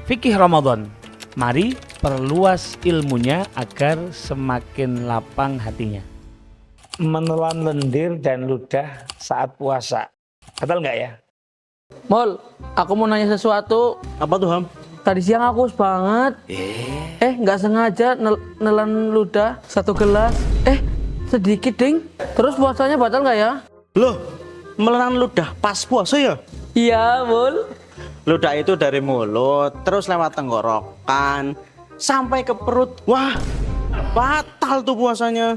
Fikih Ramadan. Mari perluas ilmunya agar semakin lapang hatinya. Menelan lendir dan ludah saat puasa. Betul nggak ya? Mol, aku mau nanya sesuatu. Apa tuh, Ham? Tadi siang aku haus banget. Nggak sengaja nelan ludah 1 gelas. Sedikit ding. Terus puasanya batal nggak ya? Loh, menelan ludah pas puasa ya? Iya, Mol. Ludah itu dari mulut, terus lewat tenggorokan, sampai ke perut. Wah, batal tuh puasanya.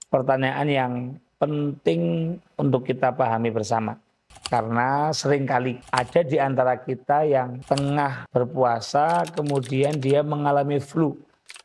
Pertanyaan yang penting untuk kita pahami bersama. Karena seringkali ada di antara kita yang tengah berpuasa, kemudian dia mengalami flu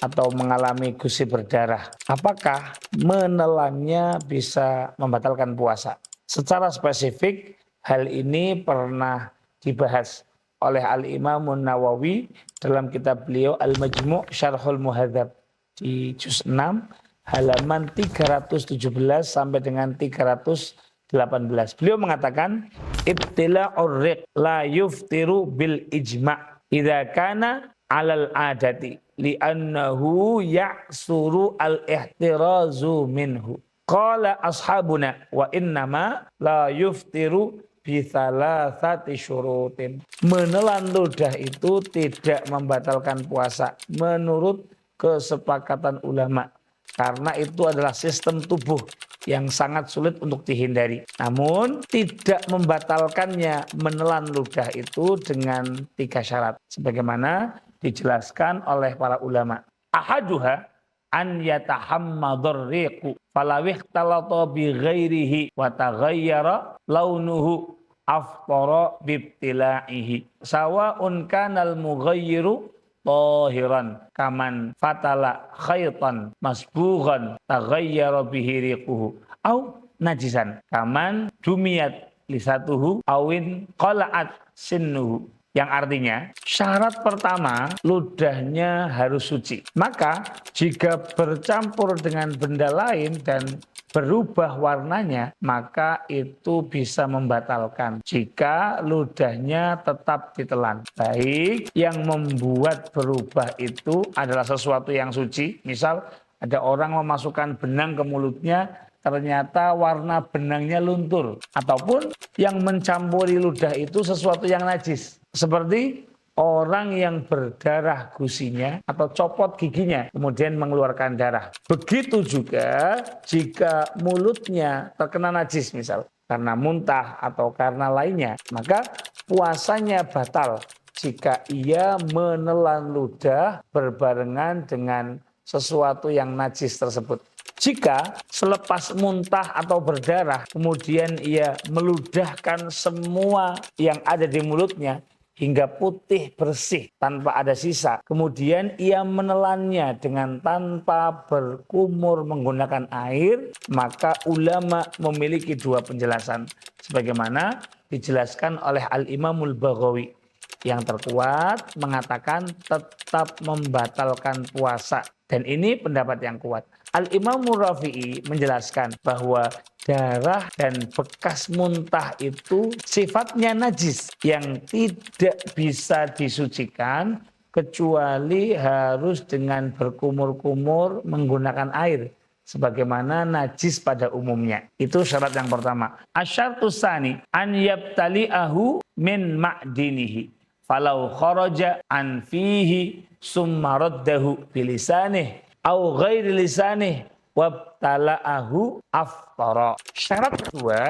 atau mengalami gusi berdarah. Apakah menelannya bisa membatalkan puasa? Secara spesifik, hal ini pernah dibahas oleh Al-Imam Nawawi dalam kitab beliau Al-Majmu' Syarhul Muhadzab di juz 6 halaman 317 sampai dengan 318. Beliau mengatakan ibtila'ur riq la yuftiru bil ijma' idza kana 'alal 'adati li'annahu ya'suru al-ihtirazu minhu. Qala ashabuna wa innama la yuftiru bisalasati syurutin. Menelan ludah itu tidak membatalkan puasa menurut kesepakatan ulama, karena itu adalah sistem tubuh yang sangat sulit untuk dihindari. Namun tidak membatalkannya menelan ludah itu dengan 3 syarat sebagaimana dijelaskan oleh para ulama. Ahaduha an yatahammadur riqu falawih talata bi ghairihi wa taghayyara launuhu aftara bibtila'ihi sawa'un kanal mughayyiru tahiran kaman fatala khaytan masbughan taghayyara bihi riquhu au najisan kaman dumiyat lisatuhu awin qala'at sinnuhu. Yang artinya syarat pertama ludahnya harus suci. Maka jika bercampur dengan benda lain dan berubah warnanya, maka itu bisa membatalkan jika ludahnya tetap ditelan. Baik yang membuat berubah itu adalah sesuatu yang suci. Misal ada orang memasukkan benang ke mulutnya, ternyata warna benangnya luntur. Ataupun yang mencampuri ludah itu sesuatu yang najis. Seperti orang yang berdarah gusinya atau copot giginya kemudian mengeluarkan darah. Begitu juga jika mulutnya terkena najis misal karena muntah atau karena lainnya, maka puasanya batal jika ia menelan ludah berbarengan dengan sesuatu yang najis tersebut. Jika selepas muntah atau berdarah kemudian ia meludahkan semua yang ada di mulutnya hingga putih bersih tanpa ada sisa, kemudian ia menelannya dengan tanpa berkumur menggunakan air, maka ulama memiliki 2 penjelasan sebagaimana dijelaskan oleh Al-Imamul Baghawi. Yang terkuat mengatakan tetap membatalkan puasa, dan ini pendapat yang kuat. Al-Imam Rafi'i menjelaskan bahwa darah dan bekas muntah itu sifatnya najis yang tidak bisa disucikan kecuali harus dengan berkumur-kumur menggunakan air sebagaimana najis pada umumnya. Itu syarat yang pertama. Asyartus tsani an yabtali'ahu min ma'dinihi falau kharaja an fihi summa raddahu bilisanih au ghairi lisanih wabtala'ahu aftara. Syarat kedua,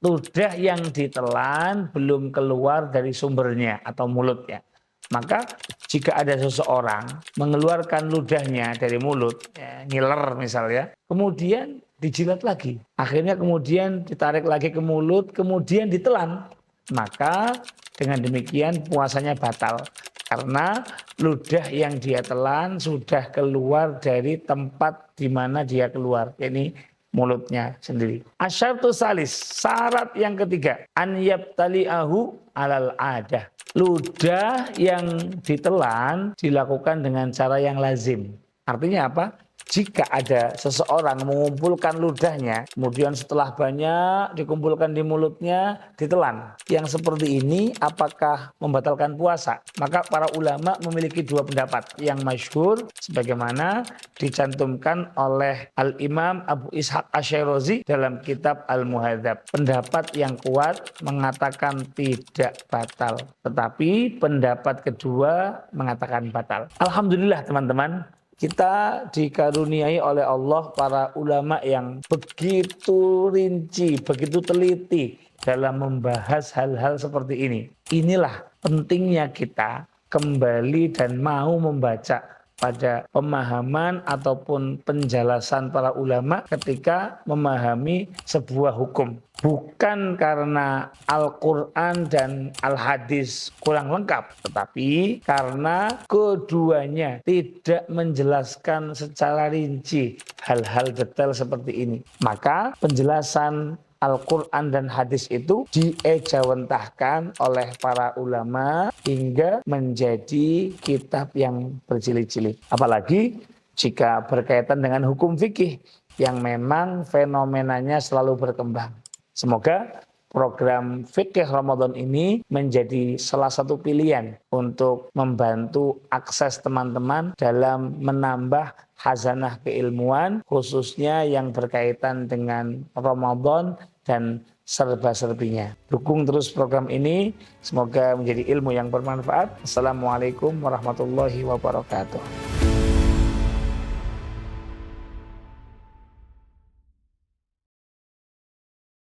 ludah yang ditelan belum keluar dari sumbernya atau mulutnya. Maka jika ada seseorang mengeluarkan ludahnya dari mulut, ngiler misalnya, kemudian dijilat lagi, akhirnya kemudian ditarik lagi ke mulut, kemudian ditelan, maka dengan demikian puasanya batal. Karena ludah yang dia telan sudah keluar dari tempat di mana dia keluar, yakni mulutnya sendiri. Asyartu salis, syarat yang ketiga, an yabtali'ahu alal adah. Ludah yang ditelan dilakukan dengan cara yang lazim. Artinya apa? jika ada seseorang mengumpulkan ludahnya, kemudian setelah banyak dikumpulkan di mulutnya, ditelan. Yang seperti ini apakah membatalkan puasa? Maka para ulama memiliki dua pendapat. Yang masyhur sebagaimana dicantumkan oleh Al-Imam Abu Ishaq Asy-Syirazi dalam kitab Al-Muhadzab. Pendapat yang kuat mengatakan tidak batal. Tetapi pendapat kedua mengatakan batal. Alhamdulillah teman-teman. Kita dikaruniai oleh Allah para ulama yang begitu rinci, begitu teliti dalam membahas hal-hal seperti ini. Inilah pentingnya kita kembali dan mau membaca pada pemahaman ataupun penjelasan para ulama ketika memahami sebuah hukum. Bukan karena Al-Quran dan Al-Hadis kurang lengkap, tetapi karena keduanya tidak menjelaskan secara rinci hal-hal detail seperti ini. Maka penjelasan Al-Quran dan hadis itu diejawantahkan oleh para ulama hingga menjadi kitab yang berjilid-jilid. Apalagi jika berkaitan dengan hukum fikih yang memang fenomenanya selalu berkembang. Semoga program Fikih Ramadan ini menjadi salah satu pilihan untuk membantu akses teman-teman dalam menambah khazanah keilmuan, khususnya yang berkaitan dengan Ramadan dan serba-serbinya. Dukung terus program ini, semoga menjadi ilmu yang bermanfaat. Assalamualaikum warahmatullahi wabarakatuh.